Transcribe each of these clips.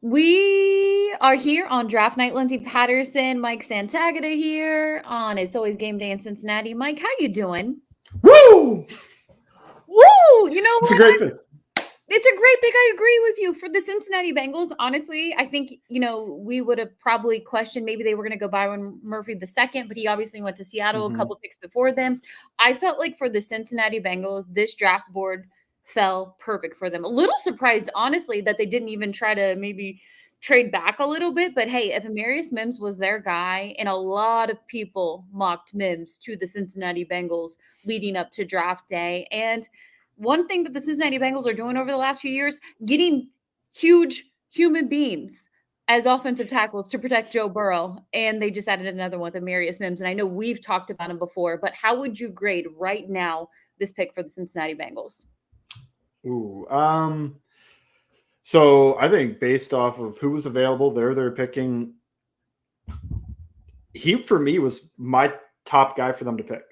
We are here on Draft Night. Lindsay Patterson, Mike Santagata here on It's Always Game Day in Cincinnati. Mike, how you doing? Woo! Woo! You know It's a what? great pick. It's a great pick. I agree with you. For the Cincinnati Bengals, honestly, I think, we would have probably questioned maybe they were going to go Byron Murphy the second, but he obviously went to Seattle a couple picks before them. I felt like for the Cincinnati Bengals, this draft board fell perfect for them. A little surprised, honestly, that they didn't even try to maybe trade back a little bit. But hey, if Amarius Mims was their guy, and a lot of people mocked Mims to the Cincinnati Bengals leading up to draft day. And one thing that the Cincinnati Bengals are doing over the last few years, getting huge human beings as offensive tackles to protect Joe Burrow. And they just added another one with Amarius Mims. And I know we've talked about him before, but how would you grade right now this pick for the Cincinnati Bengals? Ooh. So I think based off of who was available, they're picking. He for me was my top guy for them to pick.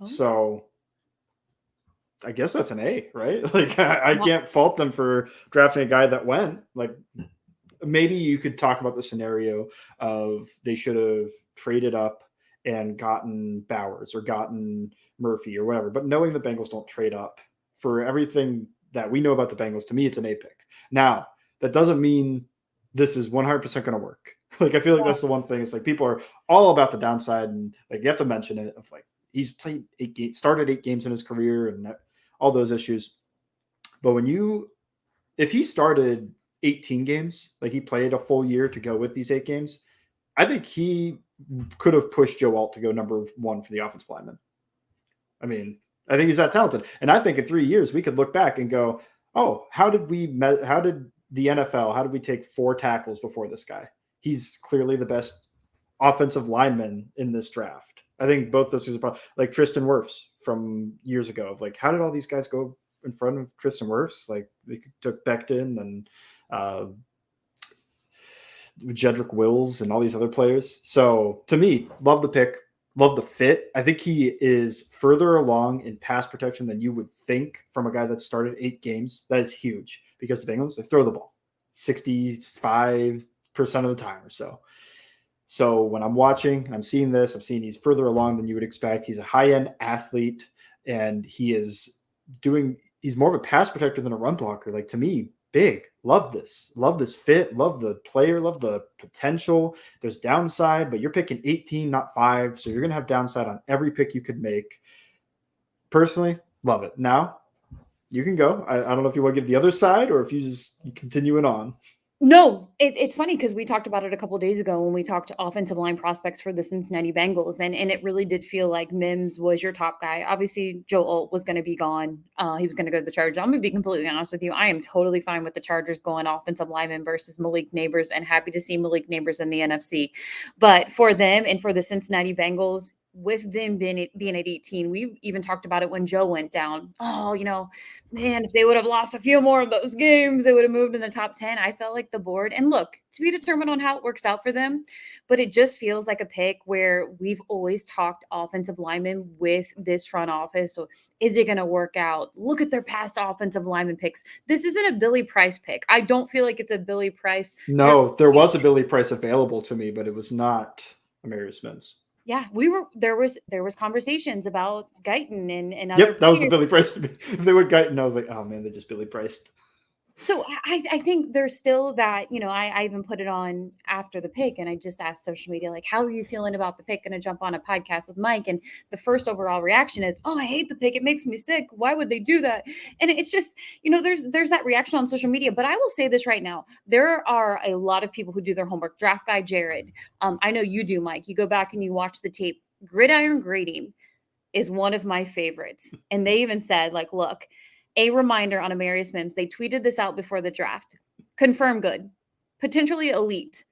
Oh. So I guess that's an A, right? Like I can't fault them for drafting a guy that went. Like maybe you could talk about the scenario of they should have traded up and gotten Bowers or gotten Murphy or whatever. But knowing the Bengals don't trade up for everything that we know about the Bengals, to me, it's an A pick. Now, that doesn't mean this is 100% going to work. Like, I feel like that's the one thing. It's like people are all about the downside, and like you have to mention it. Of like he's played 8 games, started 8 games in his career, and all those issues. But if he started 18 games, like he played a full year to go with these 8 games, I think he could have pushed Joe Alt to go number 1 for the offensive lineman. I mean, I think he's that talented. And I think in 3 years, we could look back and go, oh, how did the NFL, how did we take 4 tackles before this guy? He's clearly the best offensive lineman in this draft. I think both those guys are probably, like Tristan Wirfs from years ago, of like, how did all these guys go in front of Tristan Wirfs? Like they took Becton and Jedrick Wills and all these other players. So to me, love the pick, love the fit. I think he is further along in pass protection than you would think from a guy that started 8 games. That is huge because the Bengals, they throw the ball 65% of the time or so. So when I'm watching, I'm seeing this, I'm seeing he's further along than you would expect. He's a high-end athlete, and he's more of a pass protector than a run blocker. Like, to me, big. Love this fit, love the player, love the potential. There's downside, but you're picking 18, not 5, so you're going to have downside on every pick you could make. Personally, love it. Now, you can go. I don't know if you want to give the other side or if you just continue it on. No, it's funny because we talked about it a couple of days ago when we talked offensive line prospects for the Cincinnati Bengals, and it really did feel like Mims was your top guy. Obviously, Joe Alt was going to be gone. He was going to go to the Chargers. I'm going to be completely honest with you. I am totally fine with the Chargers going offensive lineman versus Malik Neighbors, and happy to see Malik Neighbors in the NFC. But for them and for the Cincinnati Bengals, with them being at 18, we even talked about it when Joe went down. Oh, man, if they would have lost a few more of those games, they would have moved in the top 10. I felt like the board, and look, to be determined on how it works out for them, but it just feels like a pick where we've always talked offensive linemen with this front office. So is it going to work out? Look at their past offensive lineman picks. This isn't a Billy Price pick. I don't feel like it's a Billy Price. No, there was a Billy Price available to me, but it was not Amarius Mims. Yeah, there was conversations about Guyton and other Yep, that was the players. Billy Price to me. If they would Guyton, I was like, oh man, they just Billy Priced. So I think there's still that, I even put it on after the pick, and I just asked social media, like, how are you feeling about the pick? And I jump on a podcast with Mike, and the first overall reaction is, oh, I hate the pick. It makes me sick. Why would they do that? And it's just, there's that reaction on social media. But I will say this right now. There are a lot of people who do their homework. Draft guy Jared. I know you do, Mike. You go back and you watch the tape. Gridiron Grading is one of my favorites. And they even said, like, look, a reminder on Amarius Mims. They tweeted this out before the draft. Confirm good. Potentially elite.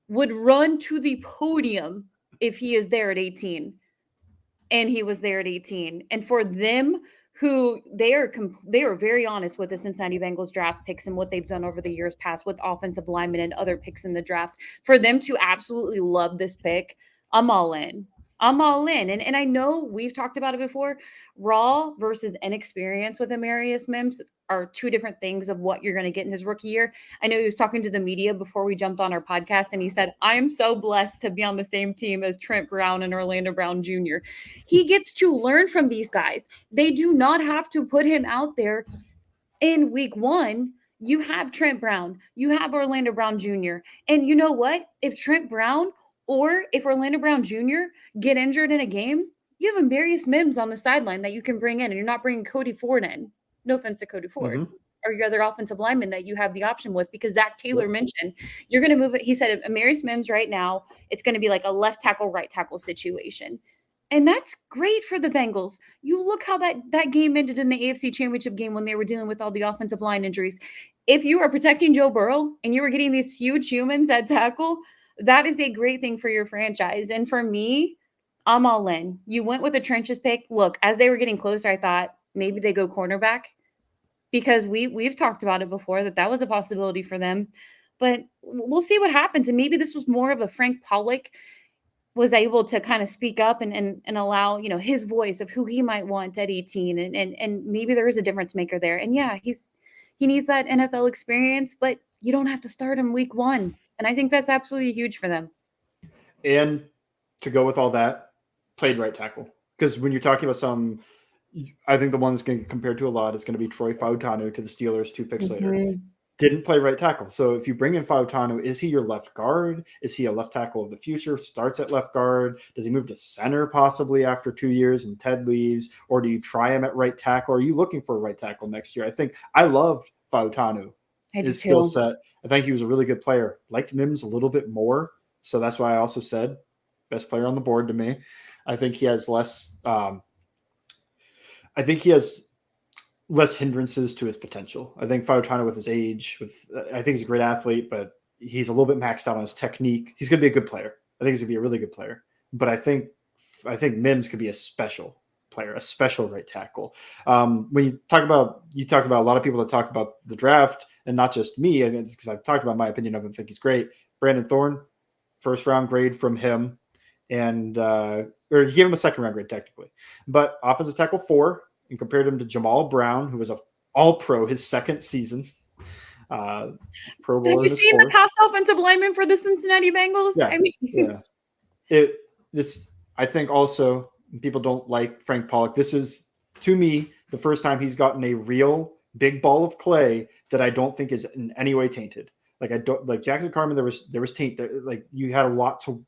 Would run to the podium if he is there at 18. And he was there at 18. And for them, who they are very honest with the Cincinnati Bengals draft picks and what they've done over the years past with offensive linemen and other picks in the draft, for them to absolutely love this pick, I'm all in. I'm all in. And I know we've talked about it before. Raw versus inexperience with Amarius Mims. are two different things of what you're going to get in his rookie year. I know he was talking to the media before we jumped on our podcast, and he said, I am so blessed to be on the same team as Trent Brown and Orlando Brown Jr. He gets to learn from these guys. They do not have to put him out there in week one. You have Trent Brown, you have Orlando Brown Jr. And you know what? If Trent Brown or if Orlando Brown Jr. get injured in a game, you have Amarius Mims on the sideline that you can bring in, and you're not bringing Cody Ford in. No offense to Cody Ford Mm-hmm. or your other offensive lineman that you have the option with, because Zach Taylor Yep. mentioned you're going to move it. He said Amarius Mims right now, it's going to be like a left tackle, right tackle situation. And that's great for the Bengals. You look how that game ended in the AFC Championship game when they were dealing with all the offensive line injuries. If you are protecting Joe Burrow and you were getting these huge humans at tackle, that is a great thing for your franchise. And for me, I'm all in. You went with a trenches pick. Look, as they were getting closer, I thought maybe they go cornerback, because we've talked about it before that was a possibility for them. But we'll see what happens. And maybe this was more of a Frank Pollock was able to kind of speak up and allow, his voice of who he might want at 18. And maybe there is a difference maker there. And yeah, he needs that NFL experience, but you don't have to start him week one. And I think that's absolutely huge for them. And to go with all that, played right tackle. Because when you're talking about I think the one that's going to get compared to a lot is going to be Troy Fautanu to the Steelers 2 picks later. Didn't play right tackle. So if you bring in Fautanu, is he your left guard? Is he a left tackle of the future? Starts at left guard? Does he move to center possibly after 2 years and Ted leaves? Or do you try him at right tackle? Are you looking for a right tackle next year? I think I loved Fautanu, his skill set. I think he was a really good player. Liked Mims a little bit more. So that's why I also said best player on the board to me. I think he has less hindrances to his potential. I think Fautanu with his age, I think he's a great athlete, but he's a little bit maxed out on his technique. He's going to be a good player. I think he's going to be a really good player. But I think Mims could be a special player, a special right tackle. When you talked about a lot of people that talk about the draft, and not just me, because I've talked about my opinion of him. I think he's great. Brandon Thorne, first round grade from him, and or he gave him a second round grade technically, but offensive tackle 4. And compared him to Jamal Brown, who was an All-Pro his second season. Pro Bowler. Have you seen the past offensive lineman for the Cincinnati Bengals? Yeah, I mean, yeah. I think also people don't like Frank Pollock. This is, to me, the first time he's gotten a real big ball of clay that I don't think is in any way tainted. Like Jackson Carman, there was taint there. Like you had a lot to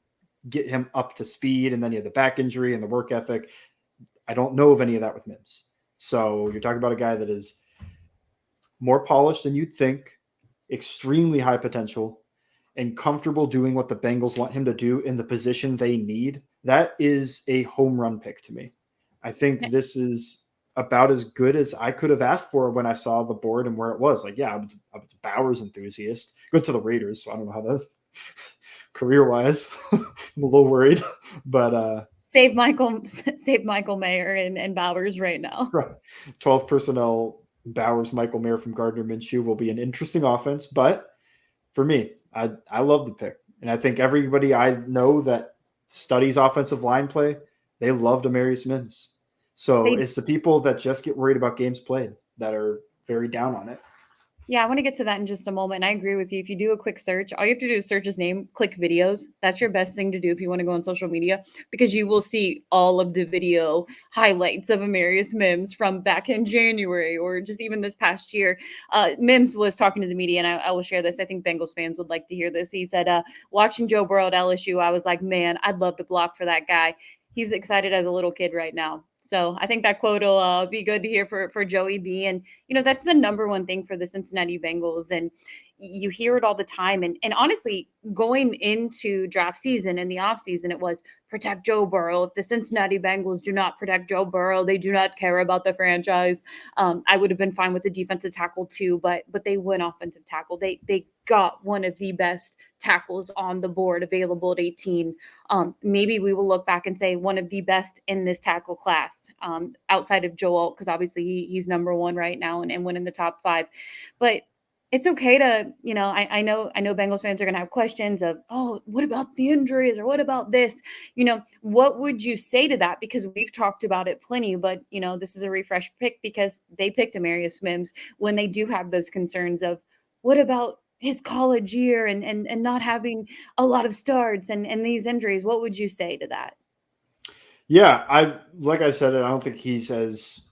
get him up to speed, and then you had the back injury and the work ethic. I don't know of any of that with Mims. So you're talking about a guy that is more polished than you'd think, extremely high potential, and comfortable doing what the Bengals want him to do in the position they need. That is a home run pick to me. I think this is about as good as I could have asked for when I saw the board and where it was. Like, yeah, I was a Bowers enthusiast. Go to the Raiders, so I don't know how that career-wise. I'm a little worried, but save Michael Mayer and Bowers right now. Right. 12 personnel, Bowers, Michael Mayer from Gardner Minshew will be an interesting offense. But for me, I love the pick. And I think everybody I know that studies offensive line play, they loved Amarius Mims. So it's the people that just get worried about games played that are very down on it. Yeah, I want to get to that in just a moment. And I agree with you. If you do a quick search, all you have to do is search his name, click videos. That's your best thing to do if you want to go on social media, because you will see all of the video highlights of Amarius Mims from back in January or just even this past year. Mims was talking to the media, and I will share this. I think Bengals fans would like to hear this. He said, watching Joe Burrow at LSU, I was like, man, I'd love to block for that guy. He's excited as a little kid right now. So I think that quote will be good to hear for Joey B. And, that's the number one thing for the Cincinnati Bengals. And you hear it all the time. And honestly, going into draft season and the offseason, it was protect Joe Burrow. If the Cincinnati Bengals do not protect Joe Burrow, they do not care about the franchise. I would have been fine with the defensive tackle too, but they went offensive tackle. They got one of the best tackles on the board available at 18. Maybe we will look back and say one of the best in this tackle class, outside of Joe Alt, because obviously he's number one right now and winning the top 5. But it's okay to, I know Bengals fans are going to have questions of, oh, what about the injuries or what about this? What would you say to that? Because we've talked about it plenty, but, this is a refresh pick because they picked Amarius Mims when they do have those concerns of what about his college year and not having a lot of starts and these injuries. What would you say to that? Yeah, like I said, I don't think he's as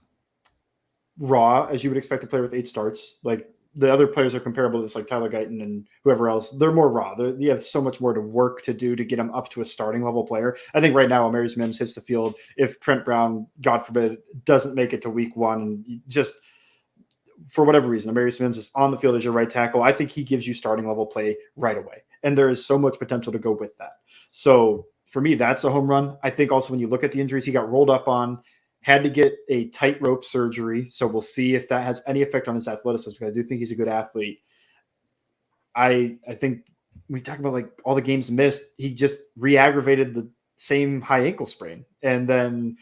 raw as you would expect a player with 8 starts. Like the other players are comparable to this, like Tyler Guyton and whoever else. They're more raw. You have so much more to work to do to get him up to a starting level player. I think right now, Amarius Mims hits the field. If Trent Brown, God forbid, doesn't make it to week one, just for whatever reason, Amarius Mims is on the field as your right tackle. I think he gives you starting level play right away. And there is so much potential to go with that. So for me, that's a home run. I think also when you look at the injuries he got rolled up on, had to get a tightrope surgery. So we'll see if that has any effect on his athleticism, because I do think he's a good athlete. I think we talk about like all the games missed, he just re-aggravated the same high ankle sprain and then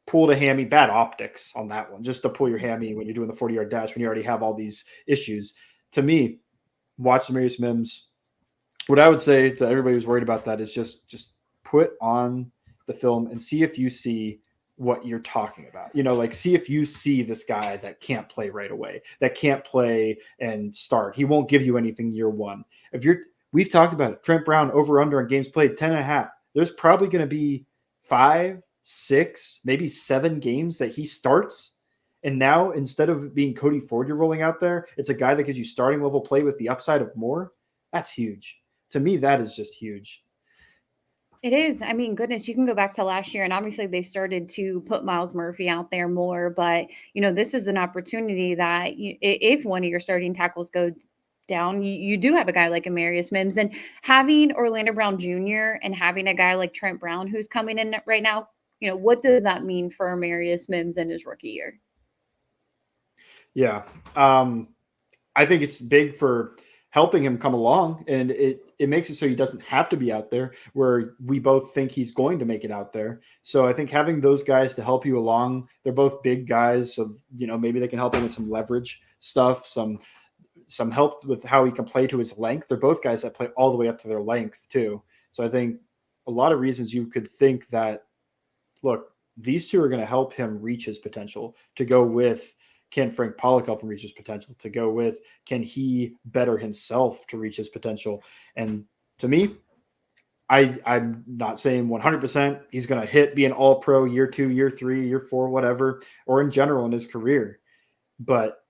pulled a hammy. Bad optics on that one, just to pull your hammy when you're doing the 40-yard dash when you already have all these issues. To me, watch Amarius Mims. What I would say to everybody who's worried about that is just put on the film and see if you see what you're talking about. Like see if you see this guy that can't play right away, that can't play and start. He won't give you anything year one. We've talked about it. Trent Brown over under on games played 10.5. There's probably going to be 5, 6, maybe 7 games that he starts. And now instead of being Cody Ford you're rolling out there, it's a guy that gives you starting level play with the upside of more. That's huge. To me, that is just huge. It is. I mean, goodness, you can go back to last year, and obviously they started to put Miles Murphy out there more. But this is an opportunity that if one of your starting tackles go down, you do have a guy like Amarius Mims, and having Orlando Brown Jr. and having a guy like Trent Brown who's coming in right now. What does that mean for Amarius Mims in his rookie year? Yeah. I think it's big for helping him come along, and it makes it so he doesn't have to be out there where we both think he's going to make it out there. So I think having those guys to help you along, they're both big guys. So, maybe they can help him with some leverage stuff, some help with how he can play to his length. They're both guys that play all the way up to their length too. So I think a lot of reasons you could think that, look, these two are going to help him reach his potential. To go with, can Frank Pollock help him reach his potential? To go with, can he better himself to reach his potential? And to me, I'm not saying 100% he's going to hit, be an all pro year 2, year 3, year 4, whatever, or in general in his career. But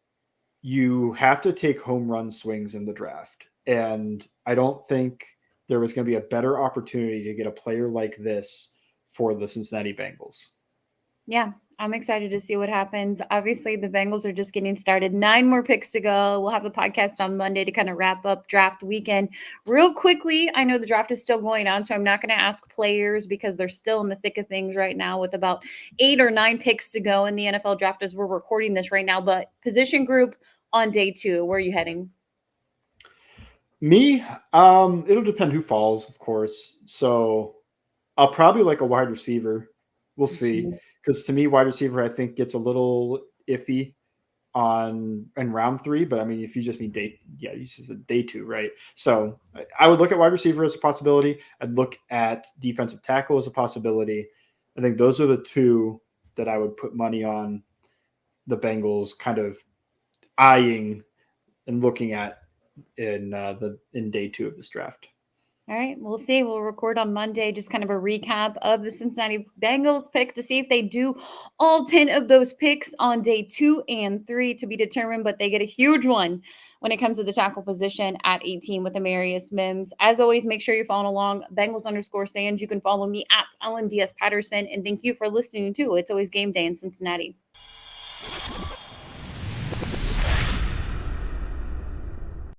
you have to take home run swings in the draft. And I don't think there was going to be a better opportunity to get a player like this for the Cincinnati Bengals. Yeah, I'm excited to see what happens. Obviously, the Bengals are just getting started. 9 more picks to go. We'll have a podcast on Monday to kind of wrap up draft weekend. Real quickly, I know the draft is still going on, so I'm not going to ask players because they're still in the thick of things right now with about 8 or 9 picks to go in the NFL draft as we're recording this right now. But position group on day 2, where are you heading? Me, it'll depend who falls, of course. So I'll probably like a wide receiver. We'll see. Because to me, wide receiver, I think gets a little iffy in round 3. But I mean, if you just mean you said day 2, right? So I would look at wide receiver as a possibility. I'd look at defensive tackle as a possibility. I think those are the 2 that I would put money on the Bengals kind of eyeing and looking at in day 2 of this draft. All right, we'll see. We'll record on Monday, just kind of a recap of the Cincinnati Bengals pick to see if they do all 10 of those picks on day 2 and 3 to be determined, but they get a huge one when it comes to the tackle position at 18 with Amarius Mims. As always, make sure you're following along Bengals_Sands. You can follow me at Ellen Diaz Patterson, and thank you for listening to It's Always Game Day in Cincinnati.